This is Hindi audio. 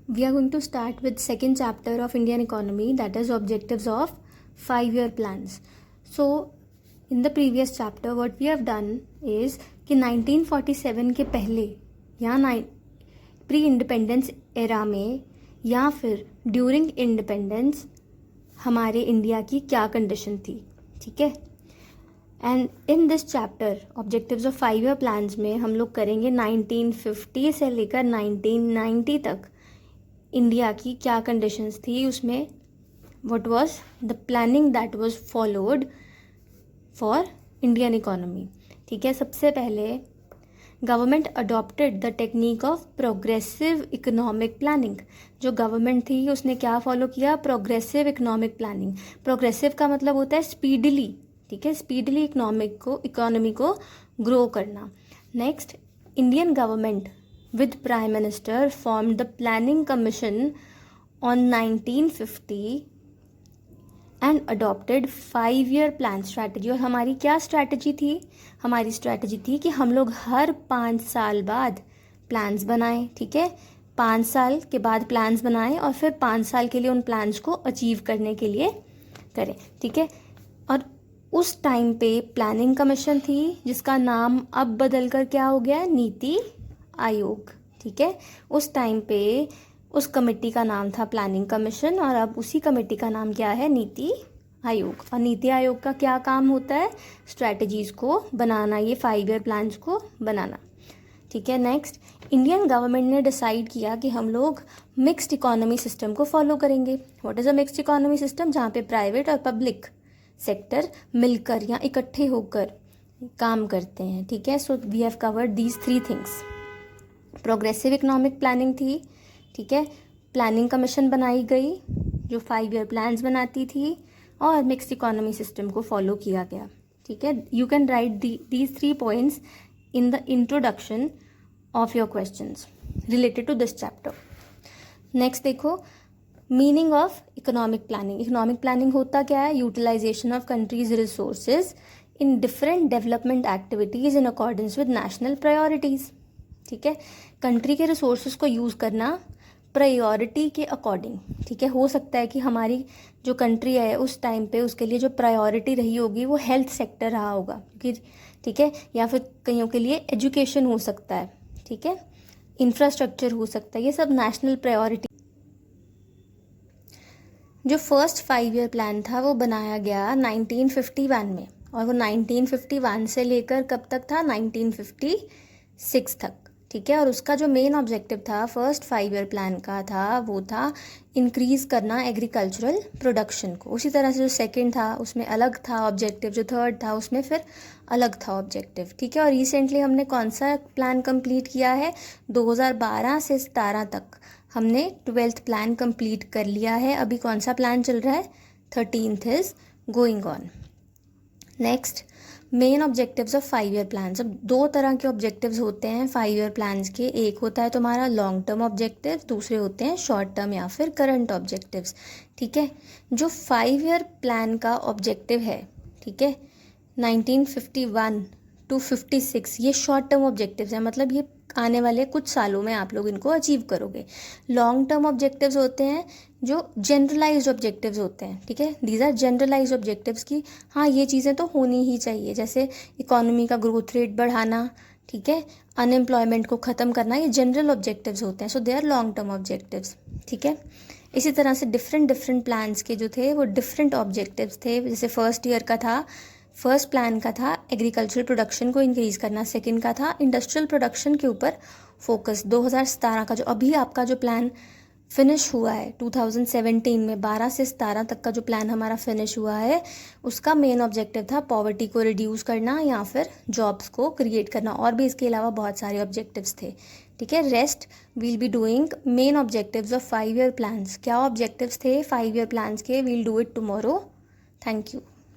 We are going to start with second chapter of Indian economy, that is objectives of 5-year plans. So in the previous chapter what we have done is कि 1947 के पहले या प्री इंडिपेंडेंस एरा में या फिर ड्यूरिंग इंडिपेंडेंस हमारे इंडिया की क्या कंडीशन थी, ठीक है। And in this chapter objectives of 5-year plans में हम लोग करेंगे 1950 से लेकर 1990 तक इंडिया की क्या कंडीशंस थी, उसमें what was the planning that was followed for Indian economy, ठीक है। सबसे पहले government adopted the technique of progressive economic planning. जो गवर्नमेंट थी उसने क्या फॉलो किया, प्रोग्रेसिव इकोनॉमिक प्लानिंग। प्रोग्रेसिव का मतलब होता है स्पीडली, ठीक है, स्पीडली इकोनॉमी को ग्रो करना। Next, Indian government with Prime Minister formed the Planning Commission on 1950 and adopted 5-year plan strategy। और हमारी क्या स्ट्रैटेजी थी, हमारी स्ट्रैटेजी थी कि हम लोग हर 5 साल बाद प्लान्स बनाएं, ठीक है। 5 साल के बाद प्लान्स बनाएं और फिर 5 साल के लिए उन प्लान्स को अचीव करने के लिए करें, ठीक है। और उस टाइम पे प्लानिंग कमीशन थी जिसका नाम अब बदल कर क्या हो गया, नीति आयोग, ठीक है। उस टाइम पे उस कमेटी का नाम था प्लानिंग कमीशन और अब उसी कमेटी का नाम क्या है, नीति आयोग। और नीति आयोग का क्या काम होता है, स्ट्रैटेजीज को बनाना, ये 5-year प्लान्स को बनाना, ठीक है। नेक्स्ट, इंडियन गवर्नमेंट ने डिसाइड किया कि हम लोग मिक्स्ड इकोनॉमी सिस्टम को फॉलो करेंगे। What is a mixed economy system, जहाँ पे प्राइवेट और पब्लिक सेक्टर मिलकर या इकट्ठे होकर काम करते हैं, ठीक है। So we have covered these 3 things. Progressive economic planning थी, ठीक है। प्लानिंग कमीशन बनाई गई जो 5-year प्लान्स बनाती थी और मिक्स्ड इकोनॉमी सिस्टम को फॉलो किया गया, ठीक है। You can write these 3 points in the introduction of your questions related to this chapter. Next देखो, meaning of economic planning. Economic planning होता क्या है, utilization of countries resources in different development activities in accordance with national priorities, ठीक है। कंट्री के रिसोर्सेज को यूज़ करना प्रायोरिटी के अकॉर्डिंग, ठीक है। हो सकता है कि हमारी जो कंट्री है उस टाइम पे उसके लिए जो प्रायोरिटी रही होगी वो हेल्थ सेक्टर रहा होगा, क्योंकि ठीक है, या फिर कईयों के लिए एजुकेशन हो सकता है, ठीक है, इंफ्रास्ट्रक्चर हो सकता है, ये सब नेशनल प्रायोरिटी। जो फर्स्ट 5-year प्लान था वो बनाया गया 1951 में और वो 1951 से लेकर कब तक था, 1956 तक, ठीक है। और उसका जो मेन ऑब्जेक्टिव था फर्स्ट 5-year प्लान का था वो था इंक्रीज़ करना एग्रीकल्चरल प्रोडक्शन को। उसी तरह से जो सेकंड था उसमें अलग था ऑब्जेक्टिव, जो थर्ड था उसमें फिर अलग था ऑब्जेक्टिव, ठीक है। और रिसेंटली हमने कौन सा प्लान कंप्लीट किया है, 2012 से 17 तक हमने 12th प्लान कंप्लीट कर लिया है। अभी कौन सा प्लान चल रहा है, 13th is going on. Next, main objectives of 5-year plans. अब 2 तरह के ऑब्जेक्टिव्स होते हैं 5-year प्लान्स के, एक होता है तुम्हारा लॉन्ग टर्म ऑब्जेक्टिव, दूसरे होते हैं शॉर्ट टर्म या फिर करंट ऑब्जेक्टिव्स, ठीक है। जो 5-year प्लान का ऑब्जेक्टिव है, ठीक है, 1951 to 56, ये शॉर्ट टर्म ऑब्जेक्टिव्स हैं, मतलब ये आने वाले कुछ सालों में आप लोग इनको अचीव करोगे। लॉन्ग टर्म ऑब्जेक्टिव्स होते हैं जो जनरलाइज्ड ऑब्जेक्टिव्स होते हैं, ठीक है। दीज आर जनरलाइज्ड ऑब्जेक्टिव्स की हाँ ये चीज़ें तो होनी ही चाहिए, जैसे इकोनॉमी का ग्रोथ रेट बढ़ाना, ठीक है, अनएम्प्लॉयमेंट को ख़त्म करना, ये जनरल ऑब्जेक्टिव्स होते हैं। So they are long term objectives, ठीक है। इसी तरह से डिफरेंट प्लान्स के जो थे वो डिफरेंट ऑब्जेक्टिव्स थे। जैसे फर्स्ट प्लान का था एग्रीकल्चरल प्रोडक्शन को इंक्रीज़ करना, सेकंड का था इंडस्ट्रियल प्रोडक्शन के ऊपर फोकस। 2017 का जो अभी आपका जो प्लान फिनिश हुआ है 2017 में 12 से 17 तक का जो प्लान हमारा फिनिश हुआ है उसका मेन ऑब्जेक्टिव था पॉवर्टी को रिड्यूस करना या फिर जॉब्स को क्रिएट करना, और भी इसके अलावा बहुत सारे ऑब्जेक्टिव्स थे, ठीक है। Rest we'll be doing main objectives of 5-year plans. क्या ऑब्जेक्टिव्स थे 5-year प्लान्स के, we'll do it tomorrow. Thank you.